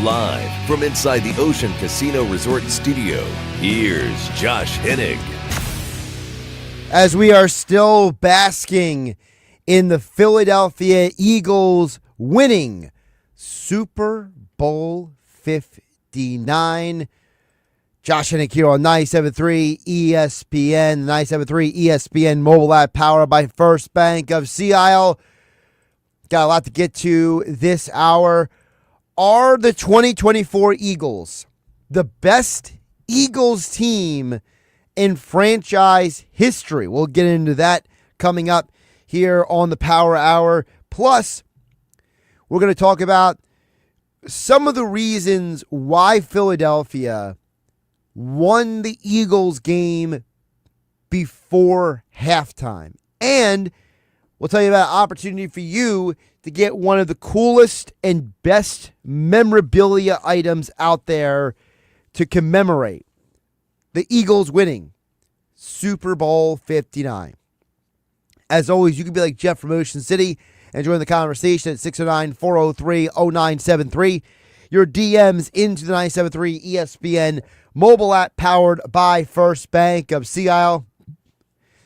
Live from inside the Ocean Casino Resort Studio, here's Josh Hennig. As we are still basking in the Philadelphia Eagles winning Super Bowl 59. Josh Hennig here on 97.3 ESPN, 97.3 ESPN mobile app powered by First Bank of Sea Isle. Got a lot to get to this hour. Are the 2024 Eagles the best Eagles team in franchise history? We'll get into that coming up here on the Power Hour. Plus, we're going to talk about some of the reasons why Philadelphia won the Eagles game before halftime. And we'll tell you about an opportunity for you to get one of the coolest and best memorabilia items out there to commemorate the Eagles winning Super Bowl 59. As always, you can be like Jeff from Ocean City and join the conversation at 609-403-0973. Your DMs into the 97.3 ESPN mobile app powered by First Bank of Sea Isle.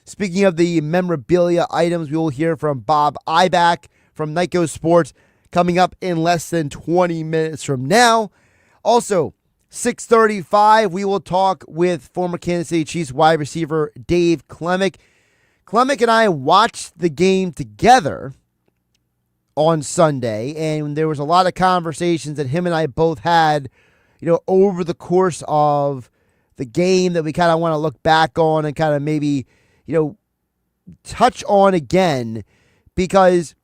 Speaking of the memorabilia items, we will hear from Bob Ibach from Nyko Sports coming up in less than 20 minutes from now. Also, 6:35, we will talk with former Kansas City Chiefs wide receiver Dave Klemic. Klemic and I watched the game together on Sunday, and there was a lot of conversations that him and I both had, over the course of the game that we kind of want to look back on and kind of maybe, touch on again, because,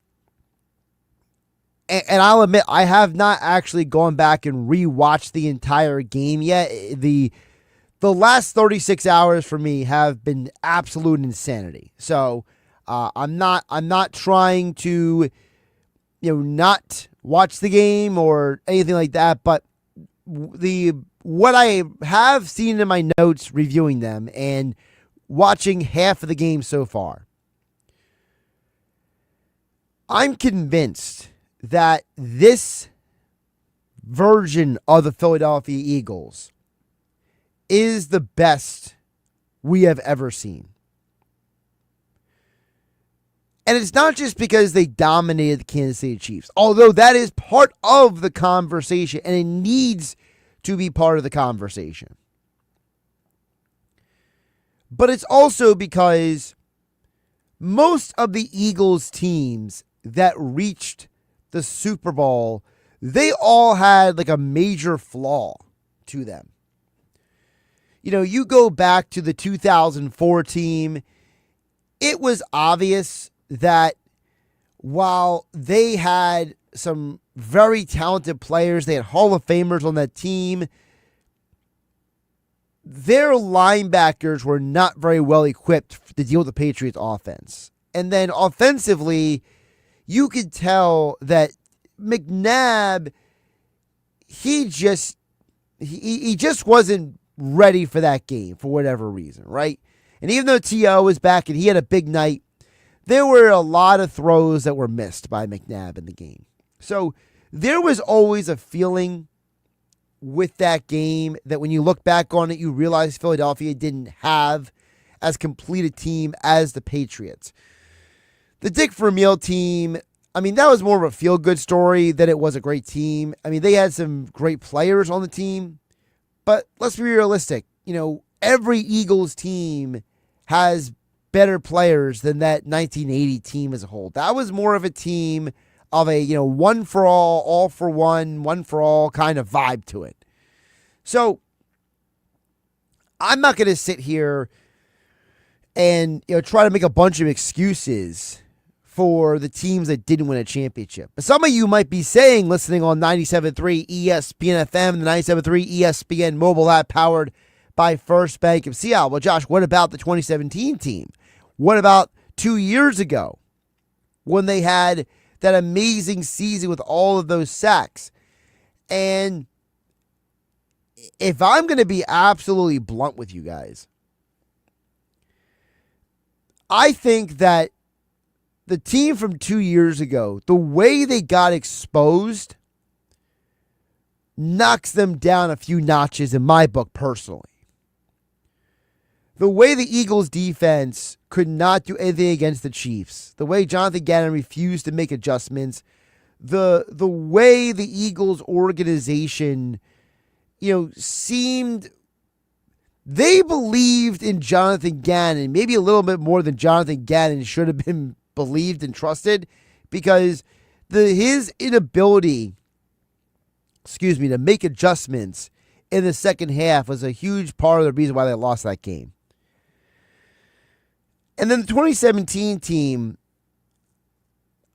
and I'll admit, I have not actually gone back and rewatched the entire game yet. The last 36 hours for me have been absolute insanity. So I'm not trying to, not watch the game or anything like that. But what I have seen in my notes reviewing them and watching half of the game so far, I'm convinced that this version of the Philadelphia Eagles is the best we have ever seen. And it's not just because they dominated the Kansas City Chiefs, although that is part of the conversation, and it needs to be part of the conversation. But it's also because most of the Eagles teams that reached the Super Bowl, they all had like a major flaw to them. You go back to the 2004 team, it was obvious that while they had some very talented players, they had Hall of Famers on that team, their linebackers were not very well equipped to deal with the Patriots offense. And then offensively, you could tell that McNabb, he just wasn't ready for that game for whatever reason, right? And even though T.O. was back and he had a big night, there were a lot of throws that were missed by McNabb in the game. So there was always a feeling with that game that when you look back on it, you realize Philadelphia didn't have as complete a team as the Patriots. The Dick Vermeil team, that was more of a feel-good story than it was a great team. They had some great players on the team, but let's be realistic. Every Eagles team has better players than that 1980 team as a whole. That was more of a team of a, one for all for one for all kind of vibe to it. So I'm not going to sit here and try to make a bunch of excuses for the teams that didn't win a championship. But some of you might be saying, listening on 97.3 ESPN FM, the 97.3 ESPN mobile app powered by First Bank of Sea Isle. Well, Josh, what about the 2017 team? What about 2 years ago when they had that amazing season with all of those sacks? And if I'm going to be absolutely blunt with you guys, I think that the team from 2 years ago, the way they got exposed, knocks them down a few notches in my book personally. The way the Eagles defense could not do anything against the Chiefs, the way Jonathan Gannon refused to make adjustments, the way the Eagles organization, seemed, they believed in Jonathan Gannon, maybe a little bit more than Jonathan Gannon should have been believed and trusted, because his inability, to make adjustments in the second half was a huge part of the reason why they lost that game. And then the 2017 team,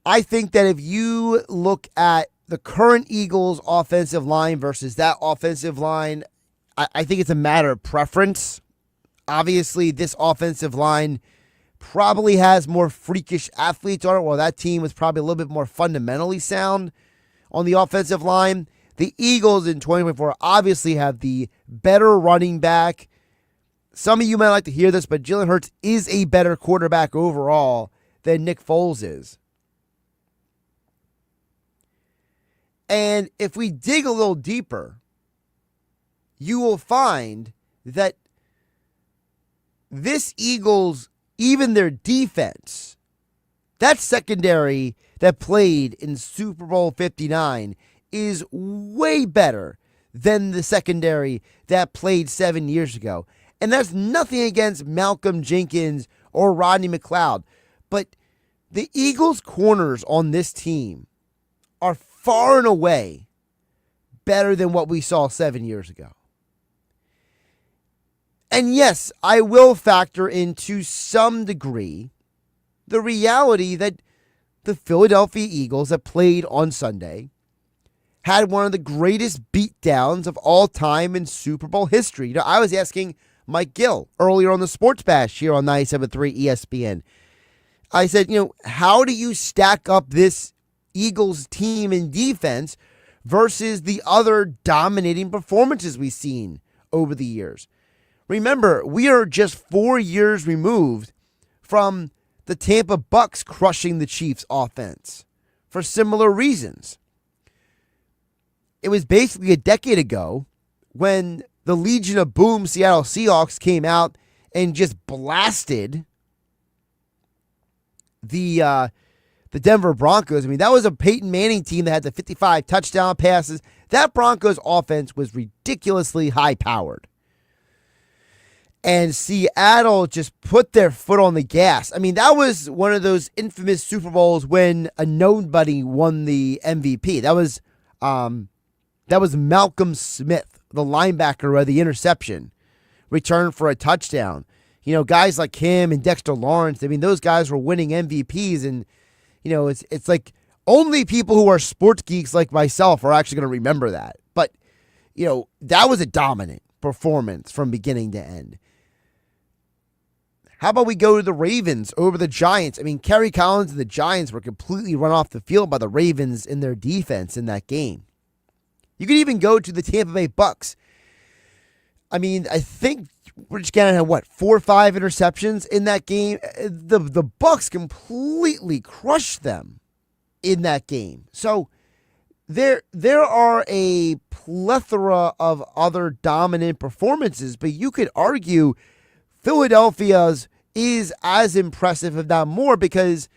I think that if you look at the current Eagles offensive line versus that offensive line, I think it's a matter of preference. Obviously, this offensive line probably has more freakish athletes on it, while that team was probably a little bit more fundamentally sound on the offensive line. The Eagles in 2024 obviously have the better running back. Some of you might like to hear this, but Jalen Hurts is a better quarterback overall than Nick Foles is. And if we dig a little deeper, you will find that this Eagles, even their defense, that secondary that played in Super Bowl 59 is way better than the secondary that played 7 years ago. And that's nothing against Malcolm Jenkins or Rodney McLeod. But the Eagles' corners on this team are far and away better than what we saw 7 years ago. And yes, I will factor in to some degree the reality that the Philadelphia Eagles that played on Sunday had one of the greatest beatdowns of all time in Super Bowl history. I was asking Mike Gill earlier on the Sports Bash here on 97.3 ESPN. I said, how do you stack up this Eagles team in defense versus the other dominating performances we've seen over the years? Remember, we are just 4 years removed from the Tampa Bucks crushing the Chiefs offense for similar reasons. It was basically a decade ago when the Legion of Boom Seattle Seahawks came out and just blasted the Denver Broncos. I mean, that was a Peyton Manning team that had the 55 touchdown passes. That Broncos offense was ridiculously high-powered. And Seattle just put their foot on the gas. I mean, that was one of those infamous Super Bowls when a nobody won the MVP. That was Malcolm Smith, the linebacker who had the interception, returned for a touchdown. Guys like him and Dexter Lawrence, I mean, those guys were winning MVPs. And, it's like only people who are sports geeks like myself are actually going to remember that. But, that was a dominant performance from beginning to end. How about we go to the Ravens over the Giants? I mean, Kerry Collins and the Giants were completely run off the field by the Ravens in their defense in that game. You could even go to the Tampa Bay Bucks. I mean, I think Rich Gannon had, 4 or 5 interceptions in that game? The Bucks completely crushed them in that game. So there are a plethora of other dominant performances, but you could argue Philadelphia's is as impressive, if not more, because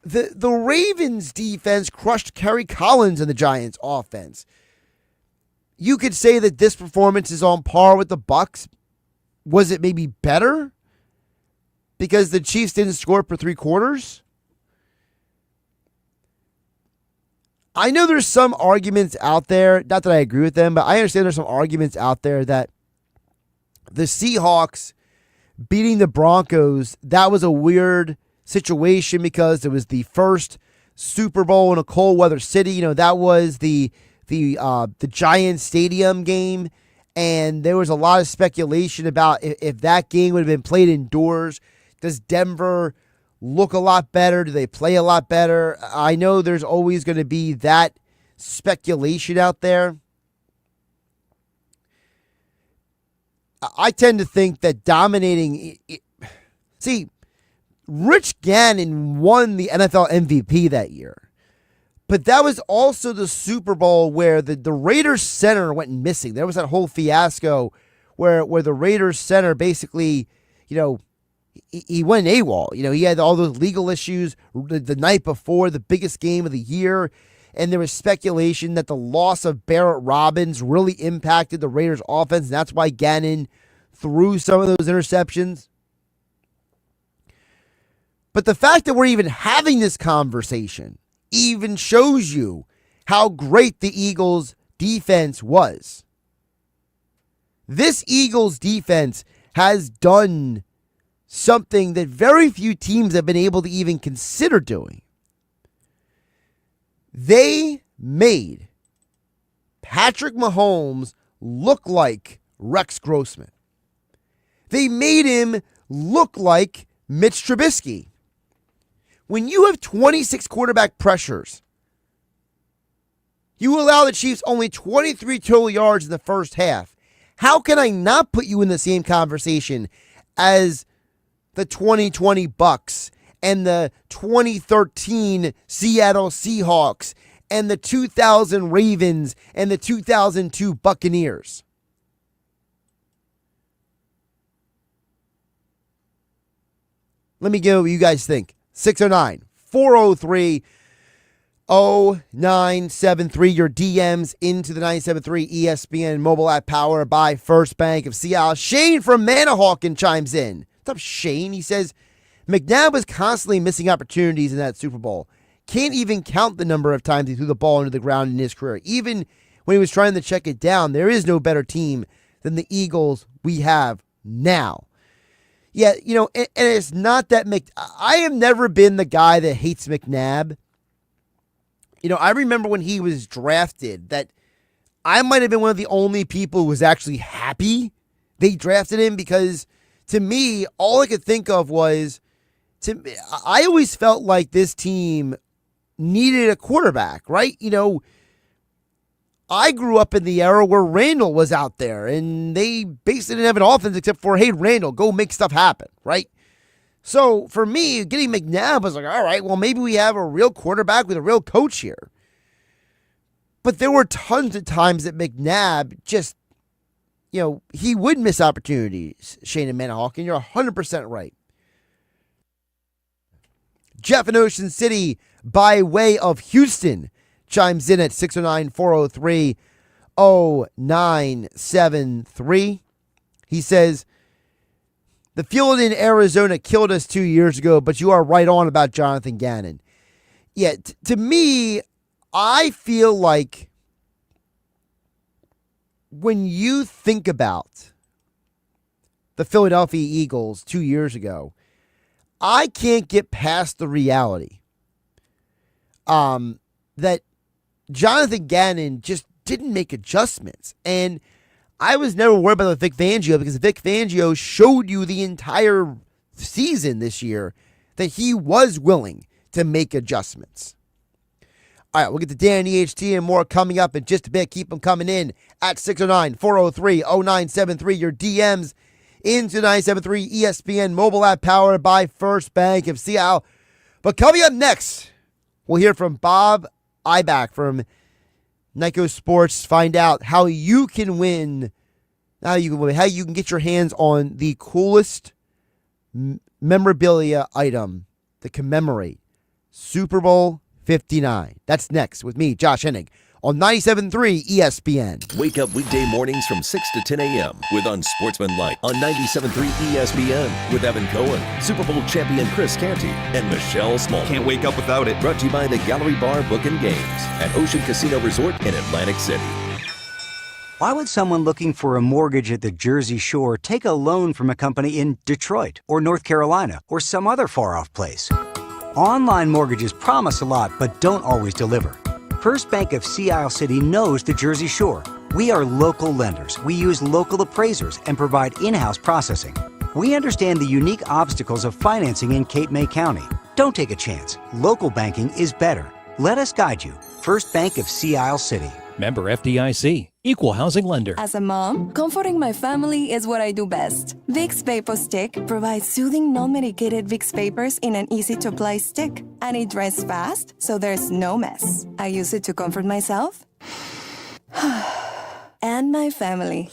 the Ravens defense crushed Kerry Collins and the Giants offense. You could say that this performance is on par with the Bucks. Was it maybe better because the Chiefs didn't score for 3 quarters? I know there's some arguments out there, not that I agree with them, but I understand there's some arguments out there that the Seahawks beating the Broncos, that was a weird situation because it was the first Super Bowl in a cold weather city. That was the Giants Stadium game, and there was a lot of speculation about if that game would have been played indoors. Does Denver look a lot better? Do they play a lot better? I know there's always going to be that speculation out there. I tend to think that dominating... See, Rich Gannon won the NFL MVP that year. But that was also the Super Bowl where the Raiders center went missing. There was that whole fiasco where the Raiders center basically, he went AWOL. He had all those legal issues the night before the biggest game of the year. And there was speculation that the loss of Barrett Robbins really impacted the Raiders offense. And that's why Gannon threw some of those interceptions. But the fact that we're even having this conversation even shows you how great the Eagles' defense was. This Eagles' defense has done something that very few teams have been able to even consider doing. They made Patrick Mahomes look like Rex Grossman. They made him look like Mitch Trubisky. When you have 26 quarterback pressures, you allow the Chiefs only 23 total yards in the first half. How can I not put you in the same conversation as the 2020 Bucks and the 2013 Seattle Seahawks and the 2000 Ravens and the 2002 Buccaneers? Let me go what you guys think. 609-403-0973. Your DMs into the 97.3 ESPN mobile app powered by First Bank of Seattle. Shane from Manahawkin chimes in. What's up, Shane? He says, McNabb was constantly missing opportunities in that Super Bowl. Can't even count the number of times he threw the ball into the ground in his career. Even when he was trying to check it down, there is no better team than the Eagles we have now. Yeah, and it's not that I have never been the guy that hates McNabb. I remember when he was drafted that I might have been one of the only people who was actually happy they drafted him, because to me, all I could think of was, I always felt like this team needed a quarterback, right? I grew up in the era where Randall was out there, and they basically didn't have an offense except for, hey, Randall, go make stuff happen, right? So for me, getting McNabb was like, all right, well, maybe we have a real quarterback with a real coach here. But there were tons of times that McNabb just, he would miss opportunities, Shane and Manahawk, and you're 100% right. Jeff in Ocean City, by way of Houston, chimes in at 609-403-0973. He says, the field in Arizona killed us 2 years ago, but you are right on about Jonathan Gannon. Yeah, to me, I feel like when you think about the Philadelphia Eagles 2 years ago, I can't get past the reality that Jonathan Gannon just didn't make adjustments. And I was never worried about Vic Fangio, because Vic Fangio showed you the entire season this year that he was willing to make adjustments. All right, we'll get to Dan EHT and more coming up in just a bit. Keep them coming in at 609-403-0973. Your DMs into 97.3 ESPN mobile app powered by First Bank of Seattle. But coming up next, we'll hear from Bob Ibach from Nyko Sports. Find out how you can win, how you can get your hands on the coolest memorabilia item to commemorate Super Bowl 59. That's next with me, Josh Hennig, on 97.3 ESPN. Wake up weekday mornings from 6 to 10 a.m. with Unsportsmanlike on 97.3 ESPN with Evan Cohen, Super Bowl champion Chris Canty, and Michelle Small. Can't wake up without it. Brought to you by the Gallery Bar Book and Games at Ocean Casino Resort in Atlantic City. Why would someone looking for a mortgage at the Jersey Shore take a loan from a company in Detroit or North Carolina or some other far-off place? Online mortgages promise a lot but don't always deliver. First Bank of Sea Isle City knows the Jersey Shore. We are local lenders. We use local appraisers and provide in-house processing. We understand the unique obstacles of financing in Cape May County. Don't take a chance. Local banking is better. Let us guide you. First Bank of Sea Isle City. Member FDIC. Equal housing lender. As a mom, comforting my family is what I do best. Vicks Vapor Stick provides soothing, non-medicated Vicks Vapors in an easy-to-apply stick. And it dries fast, so there's no mess. I use it to comfort myself and my family.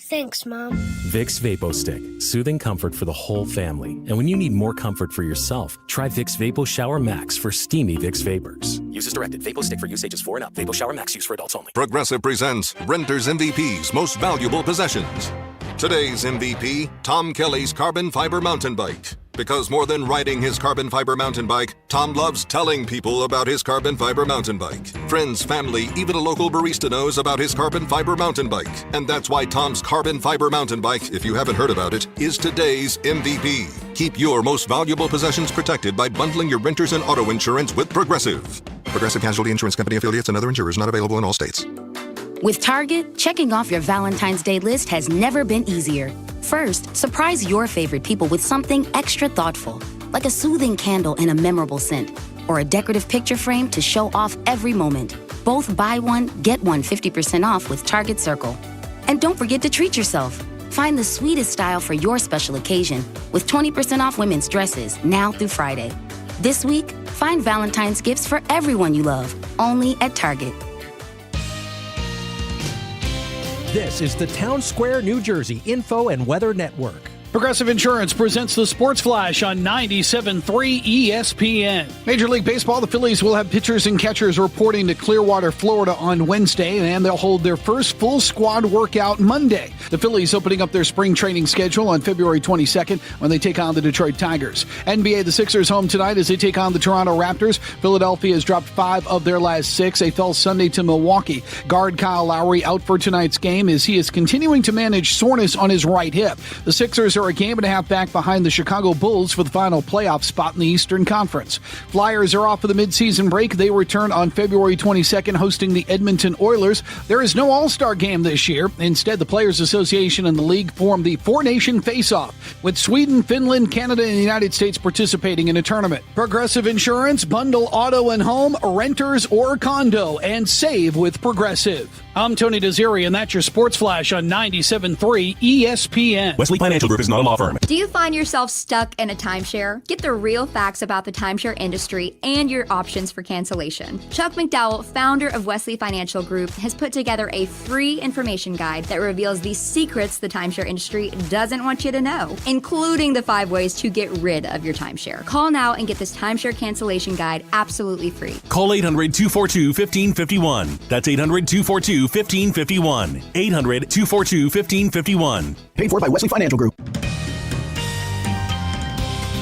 Thanks, Mom. Vicks Vapo Stick. Soothing comfort for the whole family. And when you need more comfort for yourself, try Vicks Vapo Shower Max for steamy Vicks Vapors. Use as directed. Vapo Stick for use ages 4 and up. Vapo Shower Max use for adults only. Progressive presents Renter's MVP's Most Valuable Possessions. Today's MVP, Tom Kelly's carbon fiber mountain bike. Because more than riding his carbon fiber mountain bike, Tom loves telling people about his carbon fiber mountain bike. Friends, family, even a local barista knows about his carbon fiber mountain bike. And that's why Tom's carbon fiber mountain bike, if you haven't heard about it, is today's MVP. Keep your most valuable possessions protected by bundling your renters and auto insurance with Progressive. Progressive Casualty Insurance Company affiliates and other insurers not available in all states. With Target, checking off your Valentine's Day list has never been easier. First, surprise your favorite people with something extra thoughtful, like a soothing candle and a memorable scent, or a decorative picture frame to show off every moment. Both buy one, get one 50% off with Target Circle. And don't forget to treat yourself. Find the sweetest style for your special occasion with 20% off women's dresses now through Friday. This week, find Valentine's gifts for everyone you love, only at Target. This is the Town Square, New Jersey Info and Weather Network. Progressive Insurance presents the Sports Flash on 97.3 ESPN. Major League Baseball, the Phillies will have pitchers and catchers reporting to Clearwater, Florida on Wednesday, and they'll hold their first full squad workout Monday. The Phillies opening up their spring training schedule on February 22nd when they take on the Detroit Tigers. NBA, the Sixers home tonight as they take on the Toronto Raptors. Philadelphia has dropped 5 of their last 6. They fell Sunday to Milwaukee. Guard Kyle Lowry out for tonight's game as he is continuing to manage soreness on his right hip. The Sixers are a game and a half back behind the Chicago Bulls for the final playoff spot in the Eastern Conference. Flyers are off for the midseason break. They return on February 22nd, hosting the Edmonton Oilers. There is no All-Star game this year. Instead, the Players Association and the league form the four-nation face-off, with Sweden, Finland, Canada, and the United States participating in a tournament. Progressive Insurance, bundle auto and home, renters or condo, and save with Progressive. I'm Tony Desiri, and that's your Sports Flash on 97.3 ESPN. Wesley Financial Group is not a law firm. Do you find yourself stuck in a timeshare? Get the real facts about the timeshare industry and your options for cancellation. Chuck McDowell, founder of Wesley Financial Group, has put together a free information guide that reveals the secrets the timeshare industry doesn't want you to know, including the 5 ways to get rid of your timeshare. Call now and get this timeshare cancellation guide absolutely free. Call 800-242-1551. That's 800-242-1551. 800-242-1551. Paid for by Wesley Financial Group.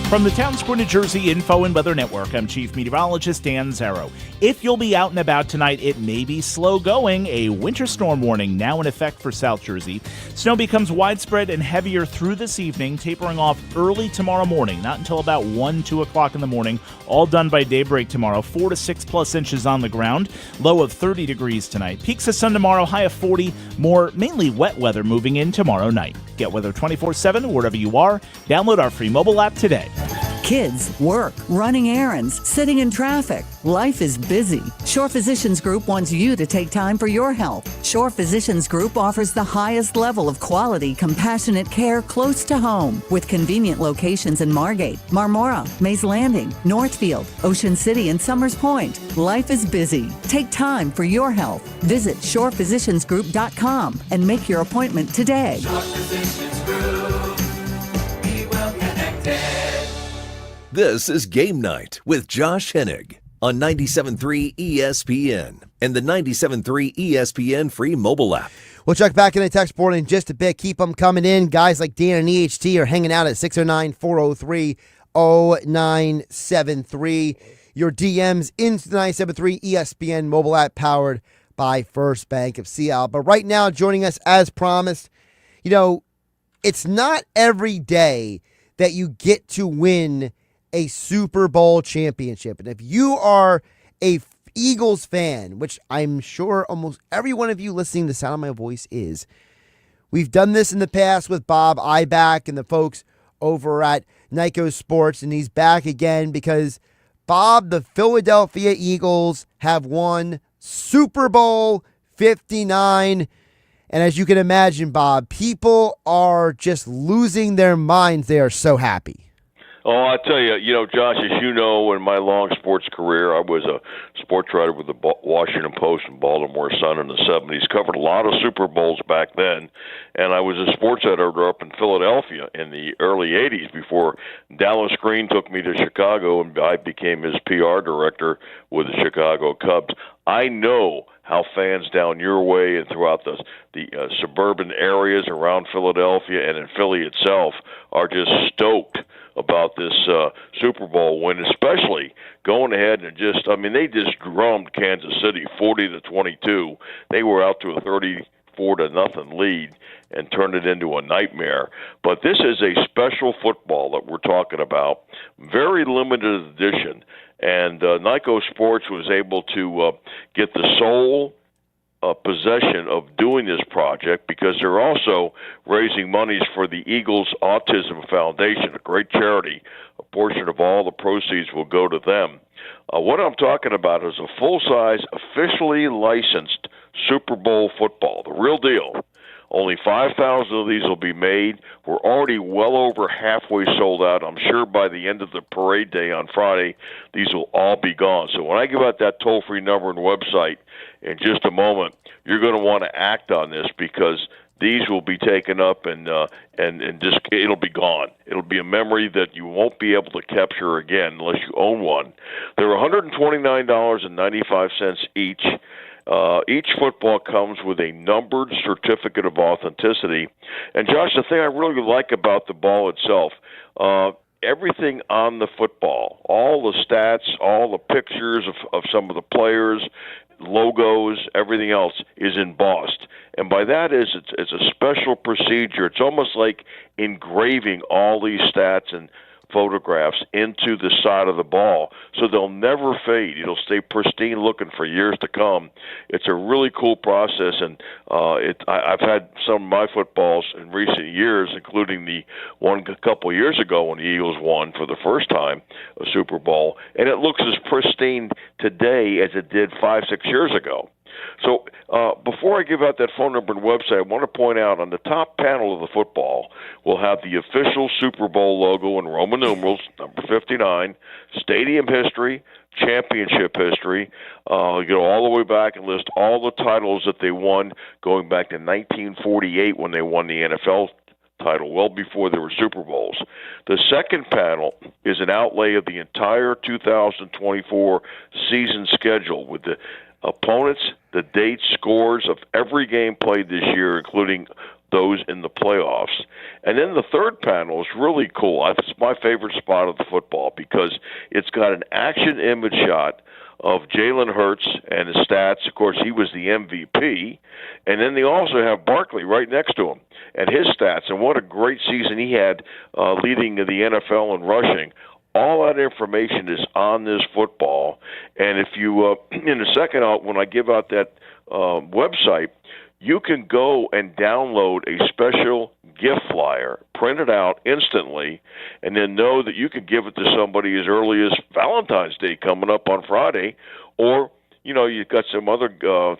From the Town Square, New Jersey Info and Weather Network, I'm Chief Meteorologist Dan Zarrow. If you'll be out and about tonight, it may be slow going. A winter storm warning now in effect for South Jersey. Snow becomes widespread and heavier through this evening, tapering off early tomorrow morning, not until about 1, 2 o'clock in the morning, all done by daybreak tomorrow. 4 to 6 plus inches on the ground, low of 30 degrees tonight. Peaks of sun tomorrow, high of 40, more mainly wet weather moving in tomorrow night. Get weather 24/7 wherever you are. Download our free mobile app today. Kids, work, running errands, sitting in traffic. Life is busy. Shore Physicians Group wants you to take time for your health. Shore Physicians Group offers the highest level of quality, compassionate care close to home, with convenient locations in Margate, Marmora, Mays Landing, Northfield, Ocean City, and Summers Point. Life is busy. Take time for your health. Visit shorephysiciansgroup.com and make your appointment today. Shore Physicians Group. Be well connected. This is Game Night with Josh Hennig on 97.3 ESPN and the 97.3 ESPN free mobile app. We'll check back in the text board in just a bit. Keep them coming in. Guys like Dan and EHT are hanging out at 609-403-0973. Your DMs into the 97.3 ESPN mobile app powered by First Bank of Seattle. But right now, joining us as promised, it's not every day that you get to win a Super Bowl championship. And if you are a Eagles fan, which I'm sure almost every one of you listening to the sound of my voice is, we've done this in the past with Bob Ibach and the folks over at Nyko Sports, and he's back again because, Bob, the Philadelphia Eagles have won Super Bowl 59. And as you can imagine, Bob, people are just losing their minds. They are so happy. Oh, I tell you, Josh, as you know, in my long sports career, I was a sports writer with the Washington Post and Baltimore Sun in the 70s, covered a lot of Super Bowls back then, and I was a sports editor up in Philadelphia in the early 80s before Dallas Green took me to Chicago, and I became his PR director with the Chicago Cubs. I know how fans down your way and throughout the suburban areas around Philadelphia and in Philly itself are just stoked about this Super Bowl win, especially going ahead and they just drummed Kansas City 40-22. They were out to a 34-0 lead and turned it into a nightmare. But this is a special football that we're talking about, very limited edition. And Nyko Sports was able to get the sole possession of doing this project because they're also raising monies for the Eagles Autism Foundation, a great charity. A portion of all the proceeds will go to them. What I'm talking about is a full-size, officially licensed Super Bowl football, the real deal. Only 5,000 of these will be made. We're already well over halfway sold out. I'm sure by the end of the parade day on Friday, these will all be gone. So when I give out that toll-free number and website in just a moment, you're going to want to act on this because these will be taken up and just it'll be gone. It'll be a memory that you won't be able to capture again unless you own one. They're $129.95 each. Each football comes with a numbered certificate of authenticity. And, Josh, the thing I really like about the ball itself, everything on the football, all the stats, all the pictures of some of the players, logos, everything else is embossed. And by that it's a special procedure. It's almost like engraving all these stats and photographs into the side of the ball so they'll never fade. It'll stay pristine looking for years to come. It's a really cool process, and I've had some of my footballs in recent years, including the one a couple of years ago when the Eagles won for the first time a Super Bowl, and it looks as pristine today as it did 5-6 years ago. So before I give out that phone number and website, I want to point out on the top panel of the football, we'll have the official Super Bowl logo in Roman numerals, number 59, stadium history, championship history. You go all the way back and list all the titles that they won going back to 1948 when they won the NFL title, well before there were Super Bowls. The second panel is an outlay of the entire 2024 season schedule with the opponents, the dates, scores of every game played this year, including those in the playoffs. And then the third panel is really cool. It's my favorite spot of the football because it's got an action image shot of Jalen Hurts and his stats. Of course, he was the MVP. And then they also have Barkley right next to him and his stats. And what a great season he had leading the NFL in rushing. All that information is on this football. And if you, in a second, when I give out that website, you can go and download a special gift flyer, print it out instantly, and then know that you can give it to somebody as early as Valentine's Day coming up on Friday, or you've got some other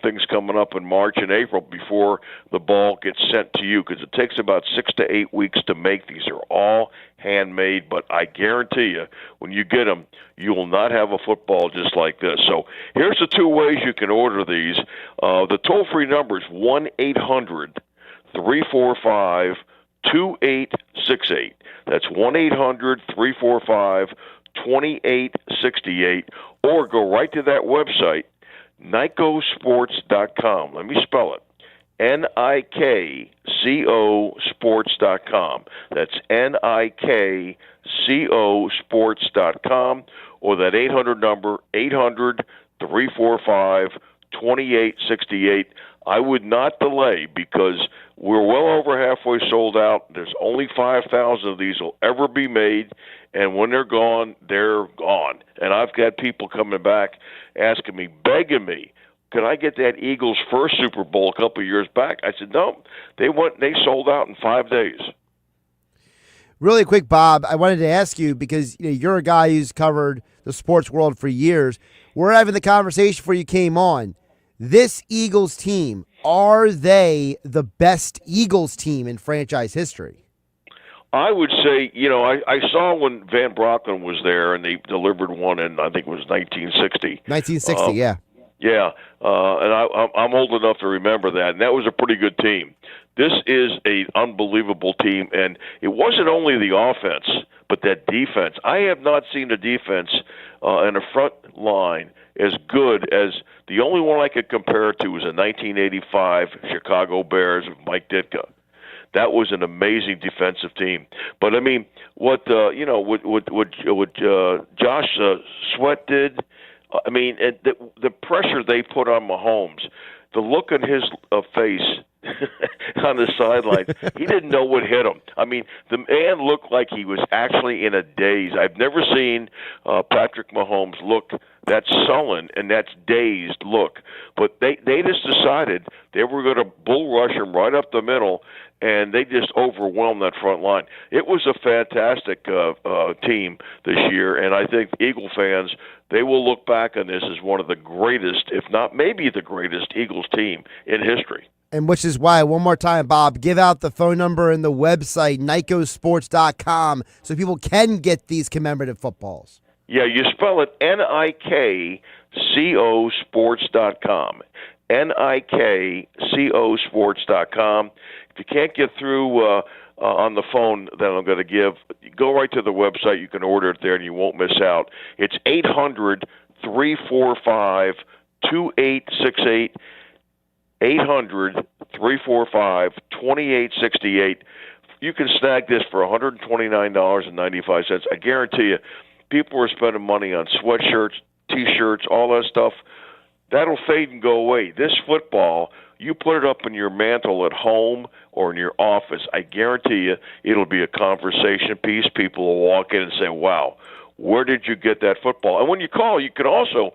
things coming up in March and April before the ball gets sent to you, because it takes about 6 to 8 weeks to make. These are all handmade, but I guarantee you, when you get them, you will not have a football just like this. So here's the two ways you can order these. The toll-free number is 1-800-345-2868. That's 1-800-345-2868, or go right to that website, NIKOsports.com. Let me spell it. NIKCO sports.com. That's NIKCO sports.com, or that 800 number, 800-345-2868. I would not delay because we're well over halfway sold out. There's only 5,000 of these will ever be made, and when they're gone, they're gone. And I've got people coming back asking me, begging me, can I get that Eagles' first Super Bowl a couple of years back? I said, no, they sold out in 5 days. Really quick, Bob, I wanted to ask you, because you're a guy who's covered the sports world for years. We're having the conversation before you came on. this Eagles team, are they the best Eagles team in franchise history? I would say, I saw when Van Brocklin was there, and they delivered one in, I think it was 1960. 1960, yeah. Yeah, and I'm old enough to remember that, and that was a pretty good team. This is an unbelievable team, and it wasn't only the offense, but that defense. I have not seen a defense in a front line as good as the only one I could compare it to was a 1985 Chicago Bears of Mike Ditka. That was an amazing defensive team. But I mean, what Josh Sweat did. I mean, the pressure they put on Mahomes, the look on his face on the sideline, he didn't know what hit him. I mean, the man looked like he was actually in a daze. I've never seen Patrick Mahomes look that sullen and that dazed look. But they just decided they were going to bull rush him right up the middle, and they just overwhelmed that front line. It was a fantastic team this year, and I think Eagle fans, they will look back on this as one of the greatest, if not maybe the greatest, Eagles team in history. And which is why, one more time, Bob, give out the phone number and the website, NICOsports.com, so people can get these commemorative footballs. Yeah, you spell it NIKCO sports.com. NIKCO sports.com. If you can't get through on the phone that I'm going to give, go right to the website. You can order it there, and you won't miss out. It's 800-345-2868. 800-345-2868. You can snag this for $129.95. I guarantee you, people are spending money on sweatshirts, T-shirts, all that stuff. That'll fade and go away. This football, you put it up in your mantle at home or in your office, I guarantee you it'll be a conversation piece. People will walk in and say, wow, where did you get that football? And when you call, you can also,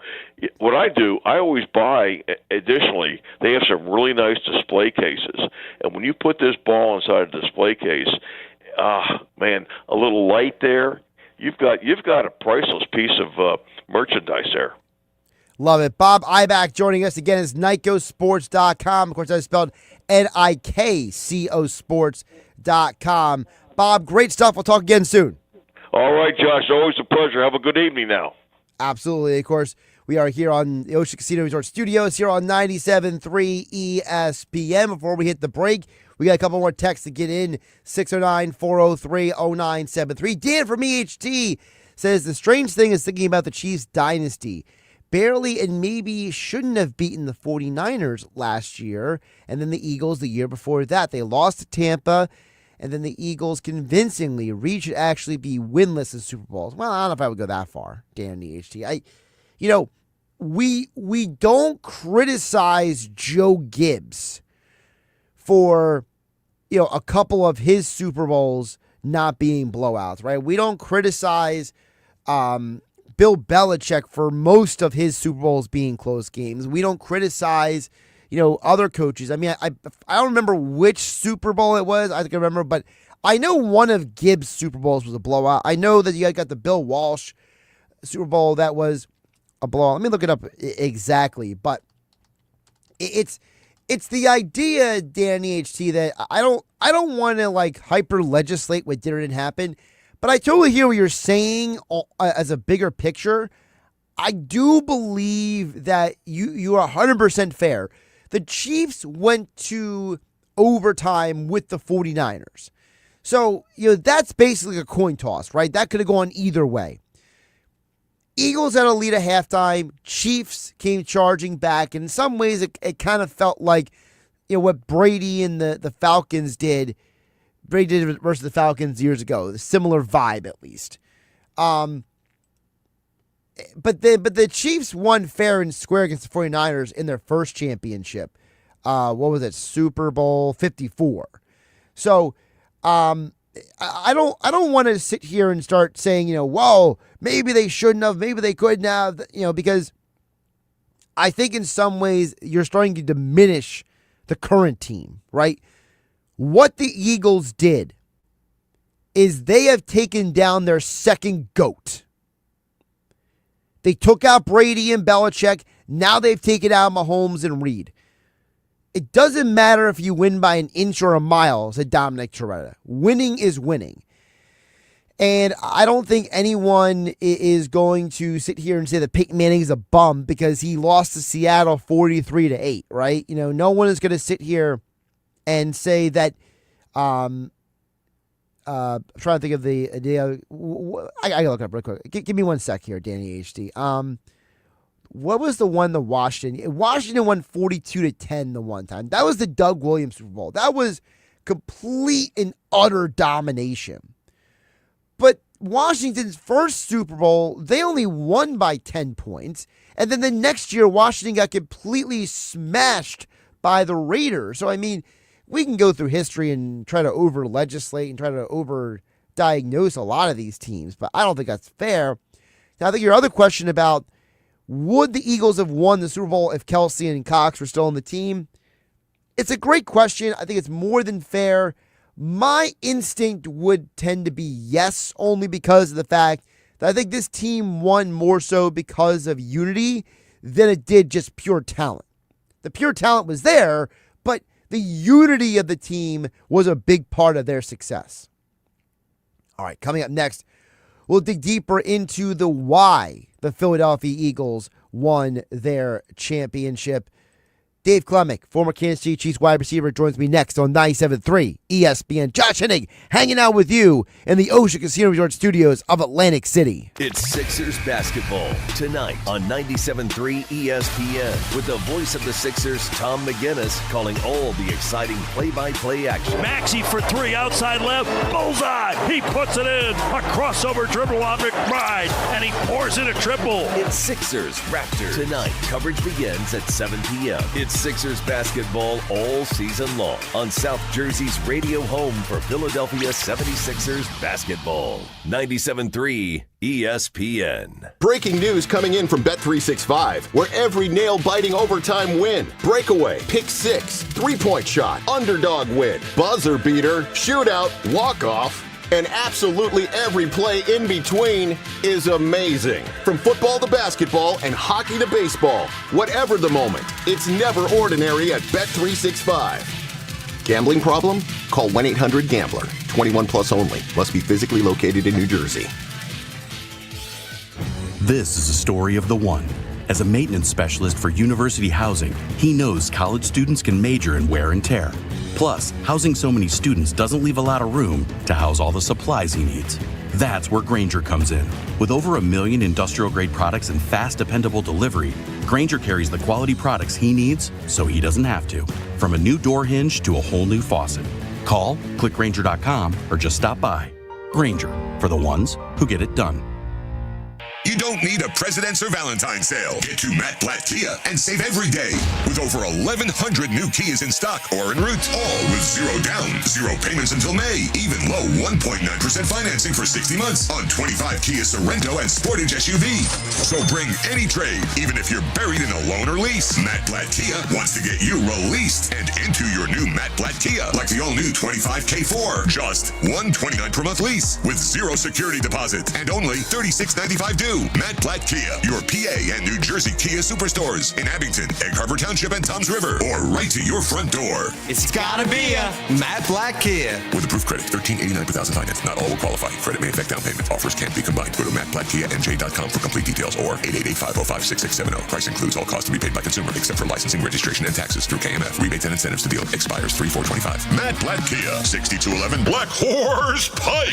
what I do, I always buy, additionally, they have some really nice display cases. And when you put this ball inside a display case, man, a little light there, you've got a priceless piece of merchandise there. Love it. Bob Ibach joining us again is NICOsports.com. Of course, that's spelled NIKCO sports.com. Bob, great stuff. We'll talk again soon. All right, Josh. Always a pleasure. Have a good evening now. Absolutely. Of course, we are here on the Ocean Casino Resort Studios here on 97.3 ESPN. Before we hit the break, we got a couple more texts to get in. 609-403-0973. Dan from EHT says, the strange thing is thinking about the Chiefs dynasty. Barely and maybe shouldn't have beaten the 49ers last year, and then the Eagles the year before that. They lost to Tampa, and then the Eagles convincingly reached to actually be winless in Super Bowls. Well, I don't know if I would go that far, Dan EHT. We don't criticize Joe Gibbs for, a couple of his Super Bowls not being blowouts, right? We don't criticize Bill Belichick for most of his Super Bowls being close games. We don't criticize, other coaches. I mean, I don't remember which Super Bowl it was. I think I remember, but I know one of Gibbs' Super Bowls was a blowout. I know that you guys got the Bill Walsh Super Bowl that was a blowout. Let me look it up exactly, but it's the idea, Danny HT, that I don't want to hyper legislate what did or didn't happen. But I totally hear what you're saying as a bigger picture. I do believe that you are 100% fair. The Chiefs went to overtime with the 49ers. So, that's basically a coin toss, right? That could have gone either way. Eagles had a lead at halftime. Chiefs came charging back. And in some ways, it kind of felt like what Brady and the Falcons did. Brady did versus the Falcons years ago. A similar vibe, at least. But the Chiefs won fair and square against the 49ers in their first championship. What was it? Super Bowl 54. So I don't want to sit here and start saying, whoa, maybe they shouldn't have, maybe they couldn't have, because I think in some ways you're starting to diminish the current team, right? What the Eagles did is they have taken down their second GOAT. They took out Brady and Belichick. Now they've taken out Mahomes and Reed. It doesn't matter if you win by an inch or a mile, said Dominic Torretta. Winning is winning. And I don't think anyone is going to sit here and say that Peyton Manning is a bum because he lost to Seattle 43-8, right? No one is going to sit here and say that. I'm trying to think of the I gotta look it up real quick. Give me 1 sec here, Danny HD. What was the one the Washington won 42-10 the one time? That was the Doug Williams Super Bowl. That was complete and utter domination. But Washington's first Super Bowl, they only won by 10 points. And then the next year, Washington got completely smashed by the Raiders. So, I mean, we can go through history and try to over-legislate and try to over-diagnose a lot of these teams, but I don't think that's fair. Now, I think your other question about would the Eagles have won the Super Bowl if Kelsey and Cox were still on the team? It's a great question. I think it's more than fair. My instinct would tend to be yes, only because of the fact that I think this team won more so because of unity than it did just pure talent. The pure talent was there, but the unity of the team was a big part of their success. All right, coming up next, we'll dig deeper into the why the Philadelphia Eagles won their championship. Dave Klemic, former Kansas City Chiefs wide receiver, joins me next on 97.3 ESPN. Josh Hennig hanging out with you in the Ocean Casino Resort studios of Atlantic City. It's Sixers basketball tonight on 97.3 ESPN with the voice of the Sixers, Tom McGinnis, calling all the exciting play-by-play action. Maxey for three, outside left, bullseye. He puts it in. A crossover dribble on McBride, and he pours in a triple. It's Sixers Raptors tonight. Coverage begins at 7 p.m. It's Sixers basketball all season long on South Jersey's radio home for Philadelphia 76ers basketball. 97.3 ESPN. Breaking news coming in from Bet365, where every nail-biting overtime win, breakaway, pick six, three-point shot, underdog win, buzzer beater, shootout, walk-off, and absolutely every play in between is amazing. From football to basketball and hockey to baseball, whatever the moment, it's never ordinary at Bet365. Gambling problem? Call 1-800-GAMBLER. 21 plus only. Must be physically located in New Jersey. This is a story of the one. As a maintenance specialist for university housing, he knows college students can major in wear and tear. Plus, housing so many students doesn't leave a lot of room to house all the supplies he needs. That's where Grainger comes in. With over 1 million industrial-grade products and fast, dependable delivery, Grainger carries the quality products he needs so he doesn't have to. From a new door hinge to a whole new faucet. Call, click Grainger.com, or just stop by. Grainger, for the ones who get it done. You don't need a President's or Valentine's sale. Get to Matt Blatt Kia and save every day. With over 1,100 new Kias in stock or en route, all with zero down, zero payments until May. Even low 1.9% financing for 60 months on 25 Kia Sorento and Sportage SUV. So bring any trade, even if you're buried in a loan or lease. Matt Blatt Kia wants to get you released and into your new Matt Blatt Kia, like the all-new 25 K4. Just $129 per month lease with zero security deposit and only $36.95 due. Matt Blatt Kia, your PA and New Jersey Kia superstores in Abington, Egg Harbor Township, and Toms River, or right to your front door. It's gotta be a Matt Blatt Kia. With approved credit, $13.89 per thousand finance. Not all will qualify. Credit may affect down payment. Offers can't be combined. Go to mattblattkianj.com for complete details or 888-505-6670. Price includes all costs to be paid by consumer except for licensing, registration, and taxes through KMF. Rebates and incentives to deal expires 3/4/25. Matt Blatt Kia, 6211 Black Horse Pike,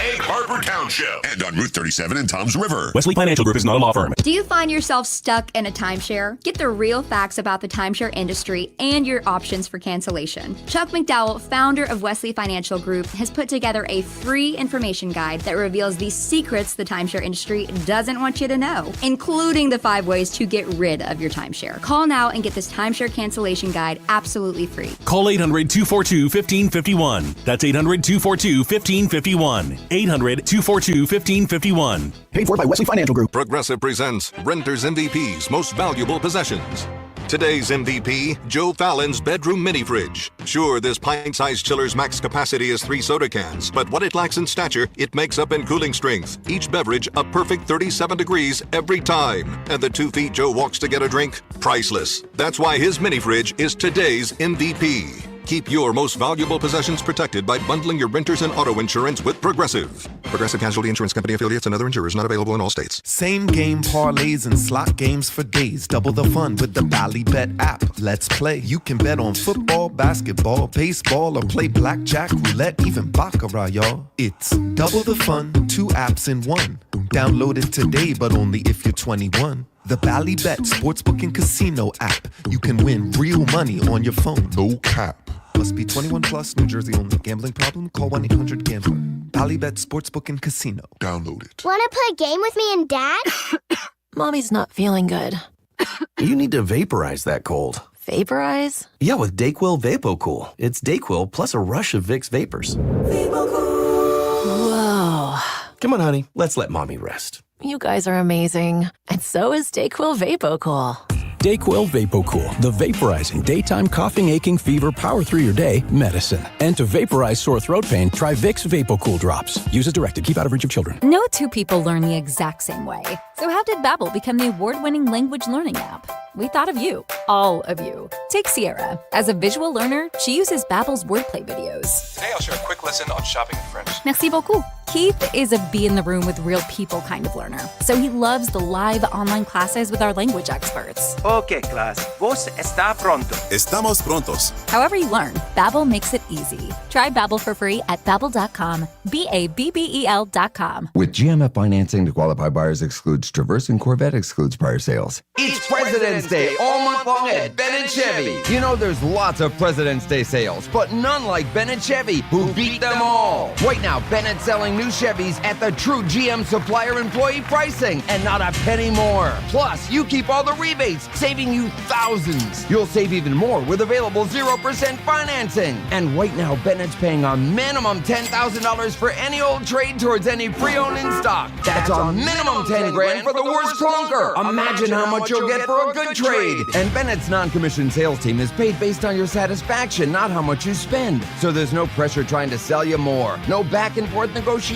Egg Harbor Township, and on Route 37 in Toms River. Wesley Financial Group is not a law firm. Do you find yourself stuck in a timeshare? Get the real facts about the timeshare industry and your options for cancellation. Chuck McDowell, founder of Wesley Financial Group, has put together a free information guide that reveals the secrets the timeshare industry doesn't want you to know, including the 5 ways to get rid of your timeshare. Call now and get this timeshare cancellation guide absolutely free. Call 800-242-1551. That's 800-242-1551. 800-242-1551. Paid for by Wesley Financial Group. Progressive presents Renters MVP's Most Valuable Possessions. Today's MVP, Joe Fallon's bedroom mini fridge. Sure, this pint-sized chiller's max capacity is 3 soda cans, but what it lacks in stature, it makes up in cooling strength. Each beverage a perfect 37 degrees every time. And the 2 feet Joe walks to get a drink, priceless. That's why his mini fridge is today's MVP. Keep your most valuable possessions protected by bundling your renters and auto insurance with Progressive. Progressive Casualty Insurance Company affiliates and other insurers not available in all states. Same game parlays and slot games for days. Double the fun with the Ballybet app. Let's play. You can bet on football, basketball, baseball, or play blackjack, roulette, even baccarat, y'all. It's double the fun, 2 apps in one. Download it today, but only if you're 21. The Ballybet Sportsbook and Casino app. You can win real money on your phone. No cap. Must be 21 plus, New Jersey only. Gambling problem? Call 1-800-GAMBLER. Ballybet Sportsbook and Casino. Download it. Want to play a game with me and Dad? Mommy's not feeling good. You need to vaporize that cold. Vaporize? Yeah, with DayQuil VapoCool. It's DayQuil plus a rush of Vicks Vapors. Whoa. Come on, honey. Let's let Mommy rest. You guys are amazing. And so is DayQuil VapoCool. DayQuil VapoCool, the vaporizing daytime coughing, aching, fever, power through your day medicine. And to vaporize sore throat pain, try Vicks VapoCool drops. Use as directed. Keep out of reach of children. No two people learn the exact same way. So how did Babbel become the award-winning language learning app? We thought of you, all of you. Take Sierra. As a visual learner, she uses Babbel's wordplay videos. Today I'll share a quick lesson on shopping in French. Merci beaucoup. Keith is a be in the room with real people kind of learner, so he loves the live online classes with our language experts. Okay, class. Vos está pronto. Estamos prontos. However you learn, Babbel makes it easy. Try Babbel for free at Babbel.com. BABBEL.com. With GMF financing, the qualified buyers excludes Traverse and Corvette excludes prior sales. It's President's Day all month long at Bennett Chevy. You know there's lots of President's Day sales, but none like Bennett Chevy, who beat them all. Right now, Bennett's selling new Chevys at the true GM supplier employee pricing and not a penny more. Plus, you keep all the rebates, saving you thousands. You'll save even more with available 0% financing. And right now, Bennett's paying a minimum $10,000 for any old trade towards any pre-owned in stock. That's a minimum 10 grand for the worst clunker. Imagine how much you'll get for a good trade. And Bennett's non-commissioned sales team is paid based on your satisfaction, not how much you spend. So there's no pressure trying to sell you more. No back and forth negotiations.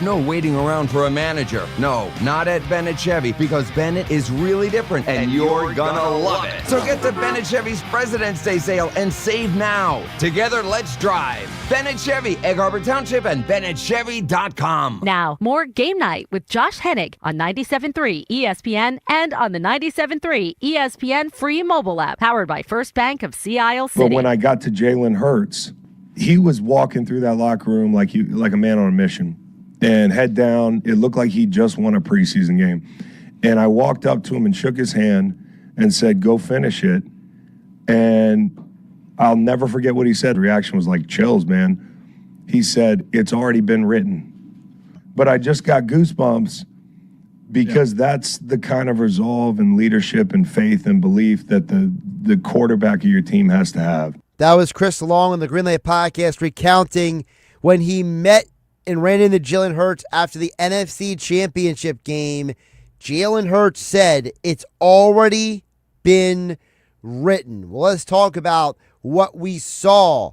No waiting around for a manager. No, not at Bennett Chevy, because Bennett is really different and you're gonna love it. So get to Bennett Chevy's President's Day sale and save now. Together, let's drive. Bennett Chevy, Egg Harbor Township, and BennettChevy.com. Now, more Game Night with Josh Hennig on 97.3 ESPN and on the 97.3 ESPN free mobile app, powered by First Bank of Sea Isle City. But when I got to Jalen Hurts, he was walking through that locker room like a man on a mission, and head down. It looked like he just won a preseason game. And I walked up to him and shook his hand and said, "Go finish it." And I'll never forget what he said. The reaction was like chills, man. He said, "It's already been written." But I just got goosebumps because that's the kind of resolve and leadership and faith and belief that the quarterback of your team has to have. That was Chris Long on the Greenlight Podcast recounting when he met and ran into Jalen Hurts after the NFC Championship game. Jalen Hurts said, "It's already been written." Well, let's talk about what we saw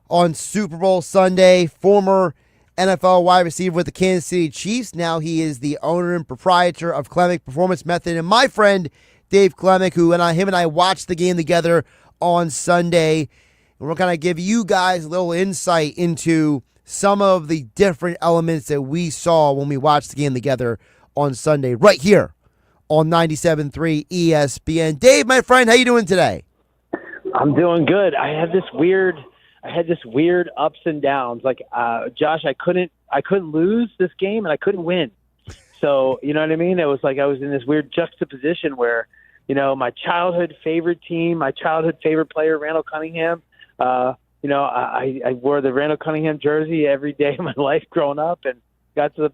on Super Bowl Sunday. Former NFL wide receiver with the Kansas City Chiefs. Now he is the owner and proprietor of Klemic Performance Method. And my friend, Dave Klemic, him and I watched the game together on Sunday. And we're going to give you guys a little insight into some of the different elements that we saw when we watched the game together on Sunday, right here on 97.3 ESPN. Dave, my friend, how you doing today? I'm doing good. I had this weird ups and downs. Like Josh, I couldn't lose this game and I couldn't win. So, you know what I mean? It was like I was in this weird juxtaposition where, you know, my childhood favorite team, my childhood favorite player, Randall Cunningham, I wore the Randall Cunningham jersey every day of my life growing up, and got to the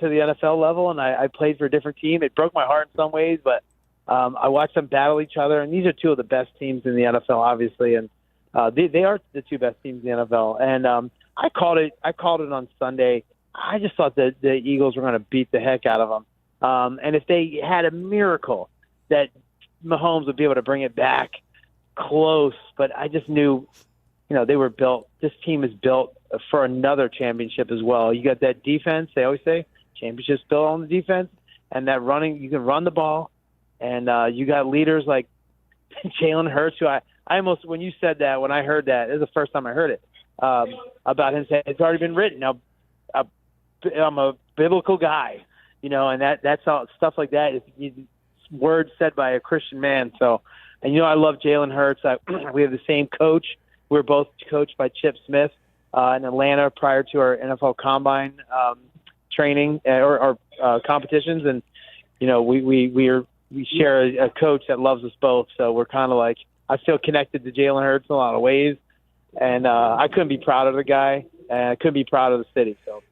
NFL level, and I played for a different team. It broke my heart in some ways, but I watched them battle each other, and these are two of the best teams in the NFL, obviously, and they are the two best teams in the NFL. And I called it on Sunday. I just thought that the Eagles were going to beat the heck out of them, and if they had a miracle that Mahomes would be able to bring it back close, but I just knew, they were built. This team is built for another championship as well. You got that defense. They always say championships built on the defense, and that running. You can run the ball, and you got leaders like Jalen Hurts, who I almost, when you said that, when I heard that, it was the first time I heard it, about him saying it's already been written. Now, I'm a biblical guy, and that's all stuff like that is words said by a Christian man. So, and I love Jalen Hurts. We have the same coach. We were both coached by Chip Smith in Atlanta prior to our NFL Combine training or competitions, and we share a coach that loves us both. So we're kind of like, I feel connected to Jalen Hurts in a lot of ways, and I couldn't be proud of the guy, and I couldn't be proud of the city. So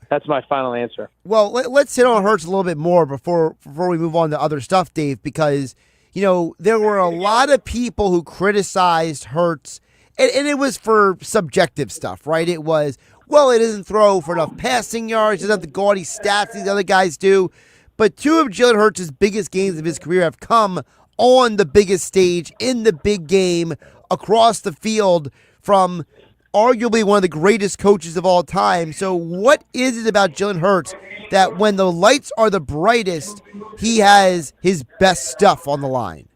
that's my final answer. Well, let's hit on Hurts a little bit more before we move on to other stuff, Dave, because there were a lot of people who criticized Hurts, and it was for subjective stuff, right? It was, it doesn't throw for enough passing yards, doesn't have the gaudy stats these other guys do. But two of Jalen Hurts' biggest games of his career have come on the biggest stage, in the big game, across the field, from arguably one of the greatest coaches of all time. So what is it about Jalen Hurts that when the lights are the brightest, he has his best stuff on the line?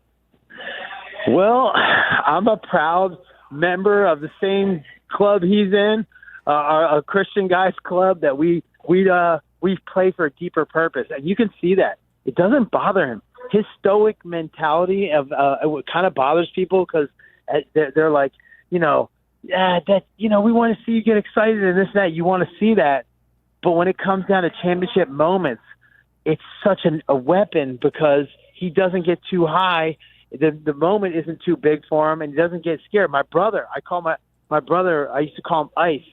Well, I'm a proud member of the same club he's in, a Christian guys club that we play for a deeper purpose, and you can see that. It doesn't bother him. His stoic mentality of it kind of bothers people because they're like, we want to see you get excited and this and that. You want to see that, but when it comes down to championship moments, it's such a weapon because he doesn't get too high. The moment isn't too big for him, and he doesn't get scared. My brother, my brother, I used to call him Ice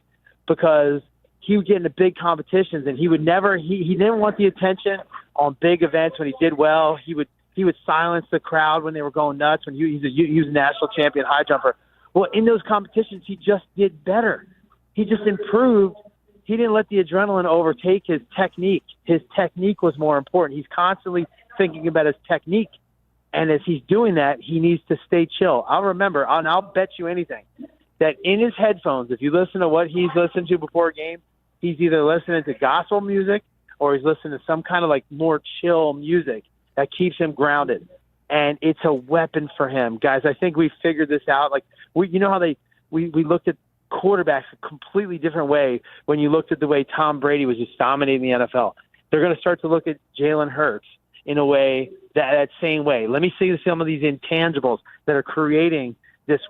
because he would get into big competitions, and he would never. He didn't want the attention on big events. When he did well, he would silence the crowd when they were going nuts. When he was a national champion high jumper. Well, in those competitions, he just did better. He just improved. He didn't let the adrenaline overtake his technique. His technique was more important. He's constantly thinking about his technique, and as he's doing that, he needs to stay chill. I'll remember, and I'll bet you anything that in his headphones, if you listen to what he's listened to before a game, he's either listening to gospel music or he's listening to some kind of like more chill music that keeps him grounded. And it's a weapon for him. Guys, I think we figured this out. Like, how we looked at quarterbacks a completely different way when you looked at the way Tom Brady was just dominating the NFL. They're going to start to look at Jalen Hurts in a way, that same way. Let me see some of these intangibles that are creating this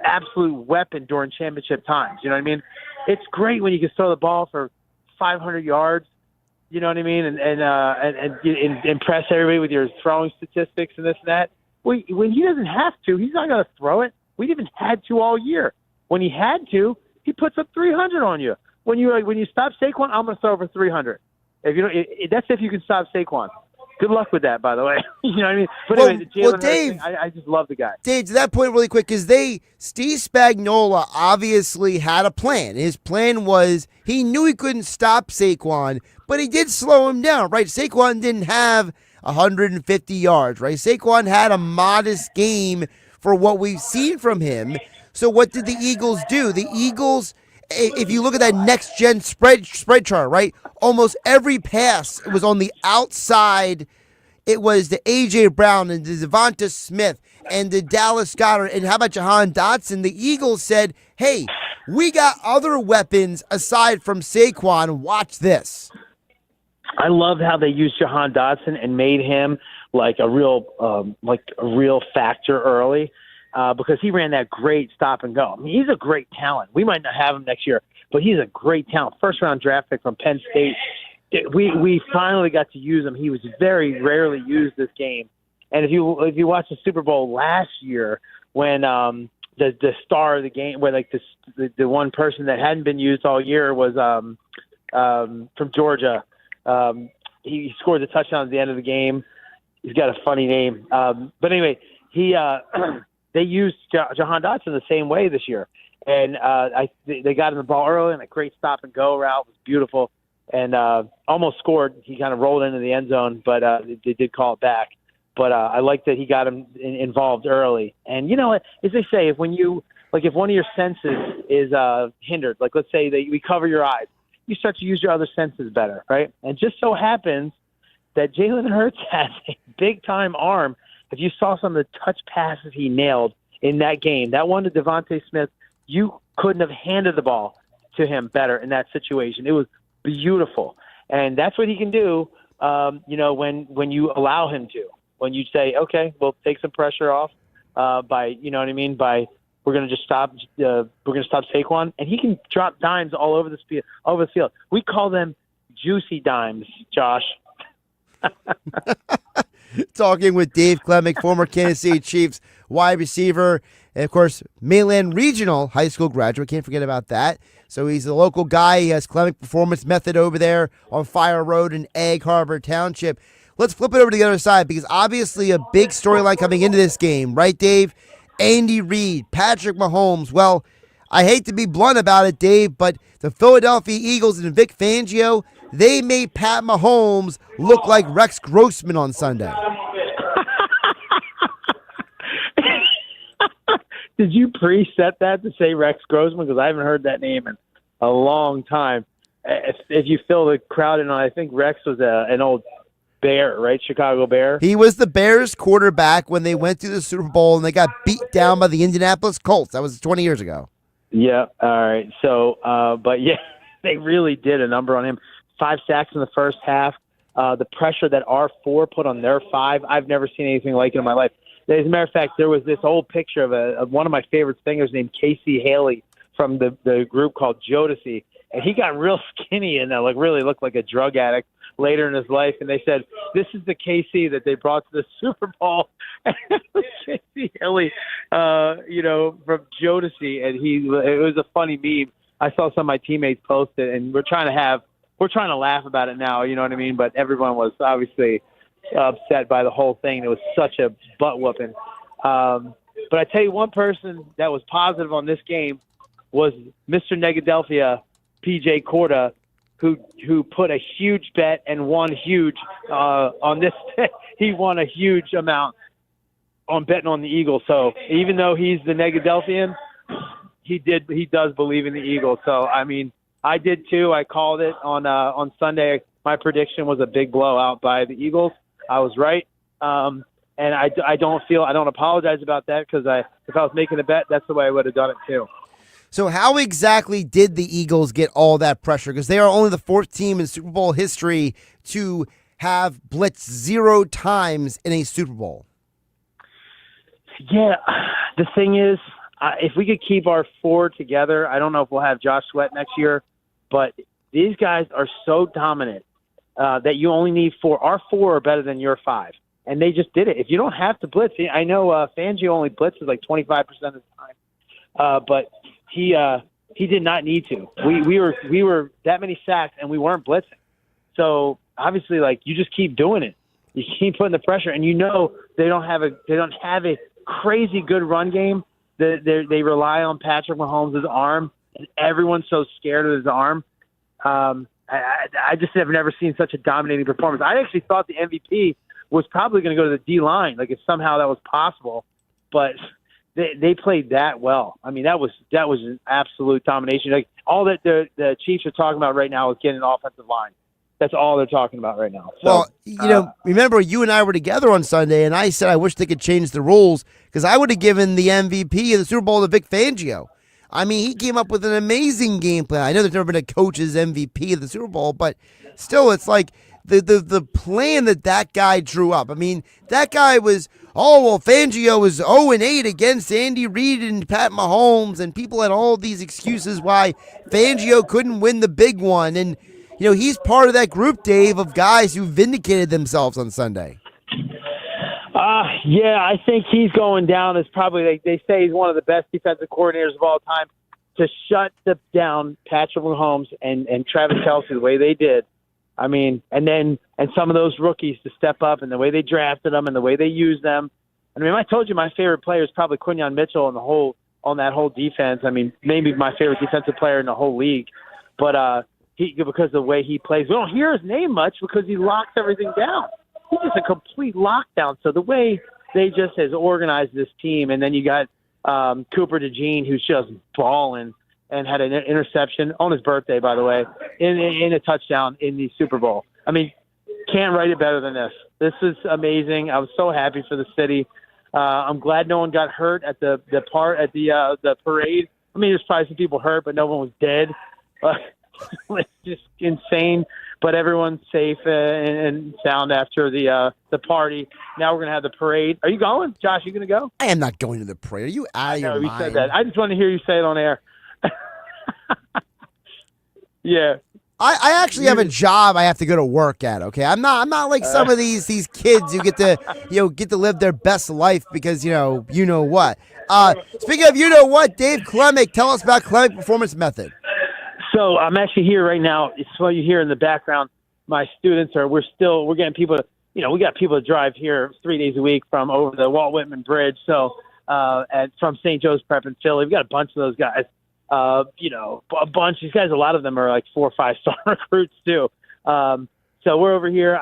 absolute weapon during championship times. You know what I mean? It's great when you can throw the ball for 500 yards, you know what I mean, and impress everybody with your throwing statistics and this and that. When he doesn't have to, he's not going to throw it. We even had to all year. When he had to, he puts up 300 on you. When you stop Saquon, I'm going to throw over 300. That's if you can stop Saquon. Good luck with that, by the way. You know what I mean? But anyway, the Jalen Dave, Hurts thing, I just love the guy. Dave, to that point really quick, because Steve Spagnuolo obviously had a plan. His plan was he knew he couldn't stop Saquon, but he did slow him down, right? Saquon didn't have 150 yards, right? Saquon had a modest game for what we've seen from him. So what did the Eagles do? The Eagles, if you look at that next-gen spread chart, right, almost every pass was on the outside. It was the A.J. Brown and the Devonta Smith and the Dallas Goedert, and how about Jahan Dotson? The Eagles said, hey, we got other weapons aside from Saquon. Watch this. I loved how they used Jahan Dotson and made him like a real factor early. Because he ran that great stop and go. I mean, he's a great talent. We might not have him next year, but he's a great talent. First round draft pick from Penn State. We finally got to use him. He was very rarely used this game. And if you watch the Super Bowl last year, when the star of the game, where like the one person that hadn't been used all year was from Georgia. He scored the touchdown at the end of the game. He's got a funny name, but anyway, he. They used Jahan Dotson the same way this year, and they got him the ball early, and a great stop and go route was beautiful, and almost scored. He kind of rolled into the end zone, but they did call it back. But I like that he got him involved early. And you know, as they say, if one of your senses is hindered, like let's say that we cover your eyes, you start to use your other senses better, right? And just so happens that Jalen Hurts has a big-time arm. If you saw some of the touch passes he nailed in that game, that one to Devontae Smith, you couldn't have handed the ball to him better in that situation. It was beautiful. And that's what he can do, when you allow him to. When you say, okay, we'll take some pressure off by we're going to just stop Saquon, and he can drop dimes all over the field. We call them juicy dimes, Josh. Talking with Dave Klemic, former Kansas City Chiefs wide receiver, and of course, Mainland Regional high school graduate. Can't forget about that. So he's a local guy. He has Klemic Performance Method over there on Fire Road in Egg Harbor Township. Let's flip it over to the other side because obviously a big storyline coming into this game, right, Dave? Andy Reid, Patrick Mahomes. Well, I hate to be blunt about it, Dave, but the Philadelphia Eagles and Vic Fangio, they made Pat Mahomes look like Rex Grossman on Sunday. Did you preset that to say Rex Grossman? Because I haven't heard that name in a long time. If you fill the crowd in on, I think Rex was an old Bear, right? Chicago Bear. He was the Bears quarterback when they went to the Super Bowl and they got beat down by the Indianapolis Colts. That was 20 years ago. Yeah. All right. So, but yeah, they really did a number on him. 5 sacks in the first half. The pressure that our 4 put on their 5, I've never seen anything like it in my life. As a matter of fact, there was this old picture of one of my favorite singers named Casey Haley from the group called Jodeci, and he got real skinny and really looked like a drug addict later in his life. And they said, this is the KC that they brought to the Super Bowl. Casey Haley, from Jodeci, and it was a funny meme. I saw some of my teammates post it, and we're trying to laugh about it now, you know what I mean? But everyone was obviously upset by the whole thing. It was such a butt whooping. But I tell you, one person that was positive on this game was Mr. Negadelphia, PJ Corda, who put a huge bet and won huge on this. He won a huge amount on betting on the Eagles. So even though he's the Negadelphian, he does believe in the Eagles. So I mean, I did too. I called it on Sunday. My prediction was a big blowout by the Eagles. I was right. And I don't apologize about that because if I was making a bet, that's the way I would have done it too. So how exactly did the Eagles get all that pressure? Because they are only the 4th team in Super Bowl history to have blitzed 0 times in a Super Bowl. Yeah, the thing is, if we could keep our 4 together, I don't know if we'll have Josh Sweat next year, but these guys are so dominant that you only need 4. Our 4 are better than your 5, and they just did it. If you don't have to blitz, I know Fangio only blitzes like 25% of the time, but he did not need to. We were that many sacks and we weren't blitzing. So obviously, you just keep doing it. You keep putting the pressure, and they don't have a crazy good run game. They rely on Patrick Mahomes' arm, and everyone's so scared of his arm. I just have never seen such a dominating performance. I actually thought the MVP was probably going to go to the D-line, if somehow that was possible, but they played that well. I mean, that was an absolute domination. All that the Chiefs are talking about right now is getting an offensive line. That's all they're talking about right now. So, well, remember you and I were together on Sunday, and I said I wish they could change the rules because I would have given the MVP of the Super Bowl to Vic Fangio. I mean, he came up with an amazing game plan. I know there's never been a coach's MVP of the Super Bowl, but still, it's like the plan that guy drew up. I mean, that guy was, Fangio was 0-8 against Andy Reid and Pat Mahomes, and people had all these excuses why Fangio couldn't win the big one. And, he's part of that group, Dave, of guys who vindicated themselves on Sunday. Yeah, I think he's going down as probably, they say he's one of the best defensive coordinators of all time. To shut down Patrick Mahomes and Travis Kelce the way they did. I mean, and some of those rookies to step up and the way they drafted them and the way they used them. I mean, I told you my favorite player is probably Quinyon Mitchell on that whole defense. I mean, maybe my favorite defensive player in the whole league. But because of the way he plays, we don't hear his name much because he locks everything down. it's just a complete lockdown. So the way they just has organized this team, and then you got Cooper DeJean, who's just balling and had an interception on his birthday, by the way, in a touchdown in the Super Bowl. I mean, can't write it better than this. This is amazing. I was so happy for the city. I'm glad no one got hurt at the parade. I mean, there's probably some people hurt, but no one was dead. It's just insane. But everyone's safe and sound after the party. Now we're gonna have the parade. Are you going, Josh? You gonna go? I am not going to the parade. Are you out of your mind? You said that. I just want to hear you say it on air. Yeah. I actually have a job I have to go to work at, okay? I'm not like some of these kids who get to live their best life because, you know what. Speaking of you know what, Dave Klemic, tell us about Klemic Performance Method. So I'm actually here right now. It's what you hear in the background. My students we're getting people to, we got people to drive here 3 days a week from over the Walt Whitman Bridge. So, from St. Joe's Prep in Philly, we've got a bunch of those guys. A bunch. These guys, a lot of them are like 4 or 5 star recruits too. So we're over here.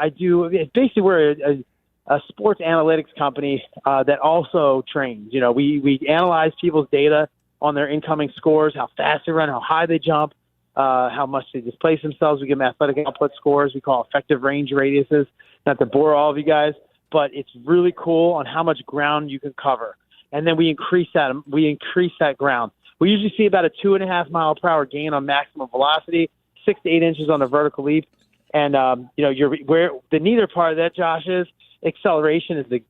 Basically we're a sports analytics company that also trains. We analyze people's data on their incoming scores, how fast they run, how high they jump, how much they displace themselves. We give them athletic output scores. We call effective range radiuses. Not to bore all of you guys, but it's really cool on how much ground you can cover. And then we increase that ground. We usually see about a 2.5 mile per hour gain on maximum velocity, 6 to 8 inches on a vertical leap. And, where the neither part of that, Josh, is acceleration is the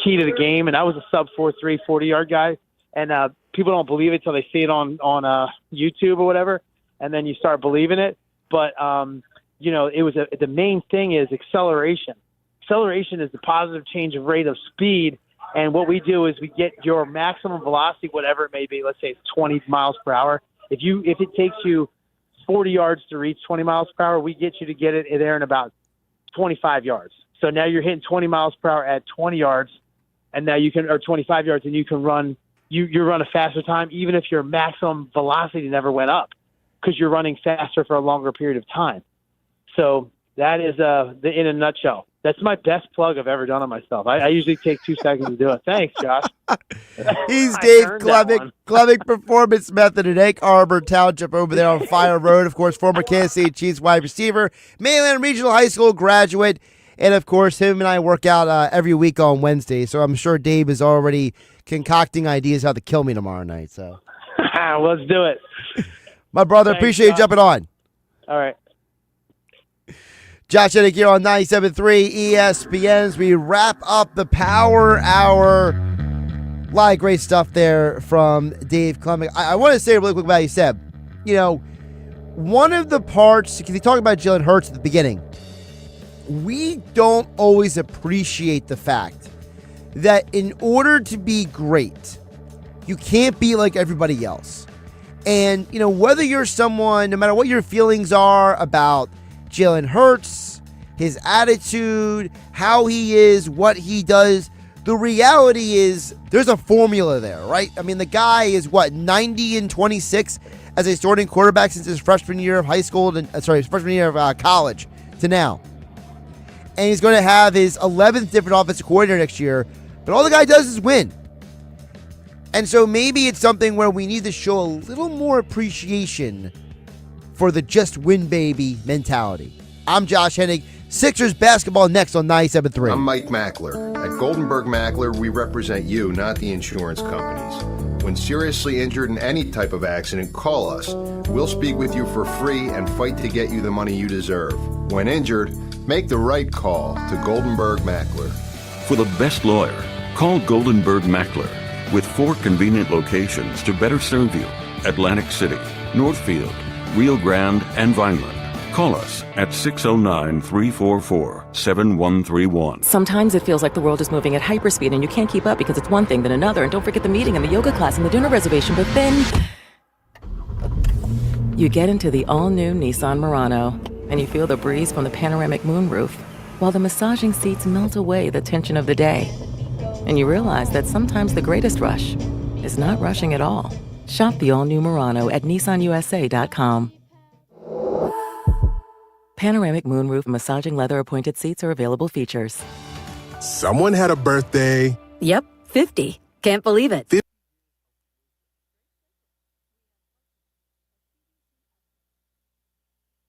key to the game. And I was a sub 4.3 40-yard guy. And people don't believe it until they see it on YouTube or whatever. And then you start believing it. But, the main thing is acceleration. Acceleration is the positive change of rate of speed. And what we do is we get your maximum velocity, whatever it may be. Let's say it's 20 miles per hour. If it takes you 40 yards to reach 20 miles per hour, we get you to get it there in about 25 yards. So now you're hitting 20 miles per hour at 20 yards, and now or 25 yards, and you can run. You run a faster time, even if your maximum velocity never went up, because you're running faster for a longer period of time. So that is in a nutshell. That's my best plug I've ever done on myself. I usually take 2 seconds to do it. Thanks, Josh. He's Dave Klemic, Klemic Performance Method in Egg Harbor Township over there on Fire Road. Of course, former Kansas City Chiefs wide receiver, Mainland Regional High School graduate. And, of course, him and I work out every week on Wednesday. So I'm sure Dave is already concocting ideas how to kill me tomorrow night. So let's do it. My brother, appreciate you jumping on. All right. Josh Hennig here on 97.3 ESPN as we wrap up the Power Hour. A lot of great stuff there from Dave Klemic. I want to say really quick about what he said. One of the parts, because he talked about Jalen Hurts at the beginning, we don't always appreciate the fact that in order to be great, you can't be like everybody else. And, whether you're someone, no matter what your feelings are about Jalen Hurts, his attitude, how he is, what he does, the reality is there's a formula there, right? I mean, the guy is 90-26 as a starting quarterback since his freshman year of freshman year of college to now. And he's going to have his 11th different offensive coordinator next year, but all the guy does is win. And so maybe it's something where we need to show a little more appreciation for the just win baby mentality. I'm Josh Hennig. Sixers basketball next on 97.3. I'm Mike Mackler. At Goldenberg Mackler, we represent you, not the insurance companies. When seriously injured in any type of accident, call us. We'll speak with you for free and fight to get you the money you deserve. When injured, make the right call to Goldenberg Mackler. For the best lawyer, call Goldenberg Mackler. With 4 convenient locations to better serve you: Atlantic City, Northfield, Rio Grande, and Vineland. Call us at 609-344-7131. Sometimes it feels like the world is moving at hyperspeed and you can't keep up because it's one thing then another. And don't forget the meeting and the yoga class and the dinner reservation. But then you get into the all-new Nissan Murano and you feel the breeze from the panoramic moonroof while the massaging seats melt away the tension of the day. And you realize that sometimes the greatest rush is not rushing at all. Shop the all-new Murano at NissanUSA.com. Panoramic moonroof massaging leather appointed seats are available features. Someone had a birthday. Yep, 50. Can't believe it.